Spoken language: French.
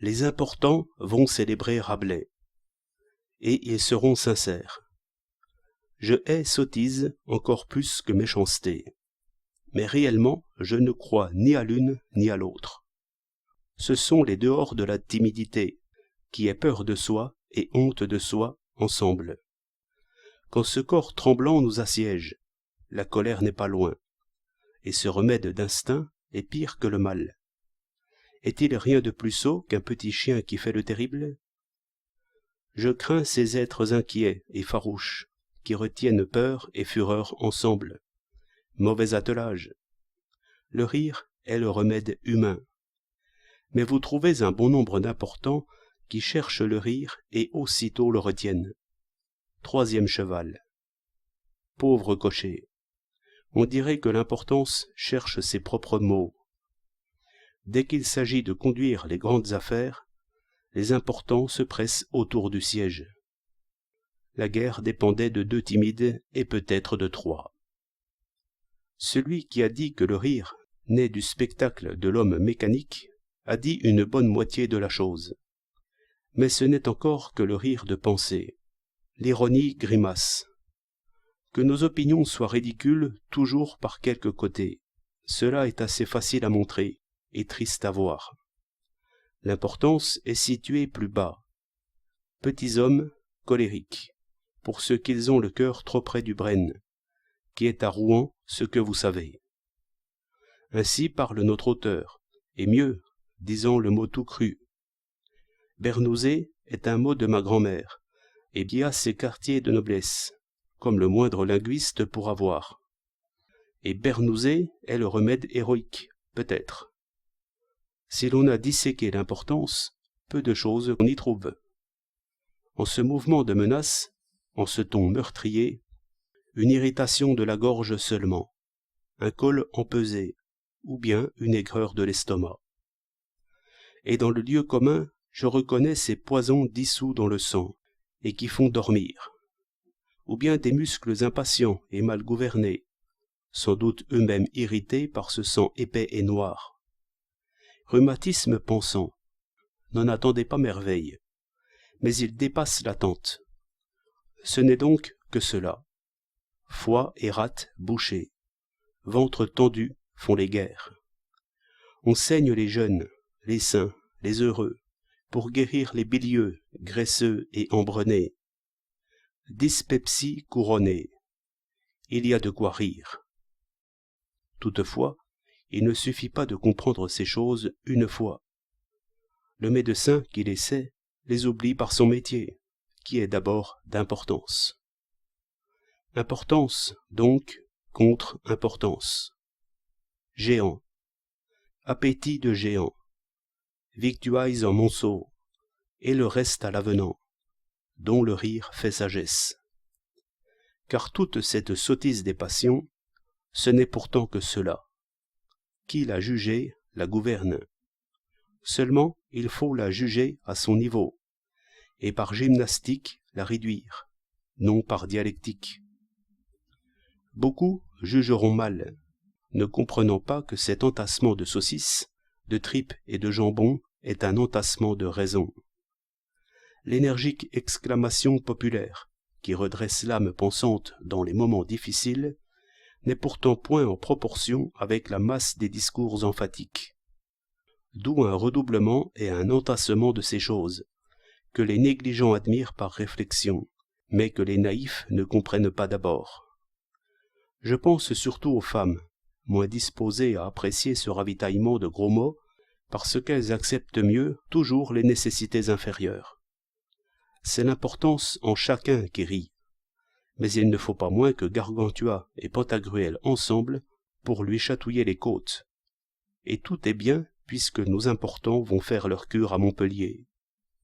Les importants vont célébrer Rabelais, et ils seront sincères. Je hais sottise encore plus que méchanceté, mais réellement je ne crois ni à l'une ni à l'autre. Ce sont les dehors de la timidité, qui est peur de soi et honte de soi ensemble. Quand ce corps tremblant nous assiège, la colère n'est pas loin, et ce remède d'instinct est pire que le mal. Est-il rien de plus sot qu'un petit chien qui fait le terrible? Je crains ces êtres inquiets et farouches, qui retiennent peur et fureur ensemble. Mauvais attelage. Le rire est le remède humain. Mais vous trouvez un bon nombre d'importants qui cherchent le rire et aussitôt le retiennent. Troisième cheval. Pauvre cocher. On dirait que l'importance cherche ses propres mots. Dès qu'il s'agit de conduire les grandes affaires, les importants se pressent autour du siège. La guerre dépendait de 2 timides et peut-être de 3. Celui qui a dit que le rire naît du spectacle de l'homme mécanique a dit une bonne moitié de la chose. Mais ce n'est encore que le rire de pensée. L'ironie grimace. Que nos opinions soient ridicules toujours par quelque côté, cela est assez facile à montrer et triste à voir. L'importance est située plus bas. Petits hommes colériques, pour ceux qu'ils ont le cœur trop près du Brenne, qui est à Rouen ce que vous savez. Ainsi parle notre auteur, et mieux, disons le mot tout cru. Bernouzet est un mot de ma grand-mère, et qui a ses quartiers de noblesse, comme le moindre linguiste pourra voir. Et Bernouzet est le remède héroïque, peut-être. Si l'on a disséqué l'importance, peu de choses on y trouve. En ce mouvement de menace, en ce ton meurtrier, une irritation de la gorge seulement, un col empesé, ou bien une aigreur de l'estomac. Et dans le lieu commun, je reconnais ces poisons dissous dans le sang, et qui font dormir, ou bien des muscles impatients et mal gouvernés, sans doute eux-mêmes irrités par ce sang épais et noir. Rhumatisme pensant, n'en attendez pas merveille, mais il dépasse l'attente. Ce n'est donc que cela. Foie et rate bouchés, ventre tendu font les guerres. On saigne les jeunes, les sains, les heureux, pour guérir les bilieux, graisseux et embrenés. Dyspepsie couronnée. Il y a de quoi rire. Toutefois, il ne suffit pas de comprendre ces choses une fois. Le médecin qui les sait les oublie par son métier, qui est d'abord d'importance. Importance, donc, contre importance. Géant. Appétit de géant. Victuailles en monceau, et le reste à l'avenant, dont le rire fait sagesse. Car toute cette sottise des passions, ce n'est pourtant que cela. Qui l'a jugée, la gouverne. Seulement, il faut la juger à son niveau, et par gymnastique la réduire, non par dialectique. Beaucoup jugeront mal, ne comprenant pas que cet entassement de saucisses, de tripes et de jambon est un entassement de raison. L'énergique exclamation populaire, qui redresse l'âme pensante dans les moments difficiles, n'est pourtant point en proportion avec la masse des discours emphatiques. D'où un redoublement et un entassement de ces choses, que les négligents admirent par réflexion, mais que les naïfs ne comprennent pas d'abord. Je pense surtout aux femmes, moins disposées à apprécier ce ravitaillement de gros mots, parce qu'elles acceptent mieux toujours les nécessités inférieures. C'est l'importance en chacun qui rit, mais il ne faut pas moins que Gargantua et Pantagruel ensemble pour lui chatouiller les côtes. Et tout est bien puisque nos importants vont faire leur cure à Montpellier.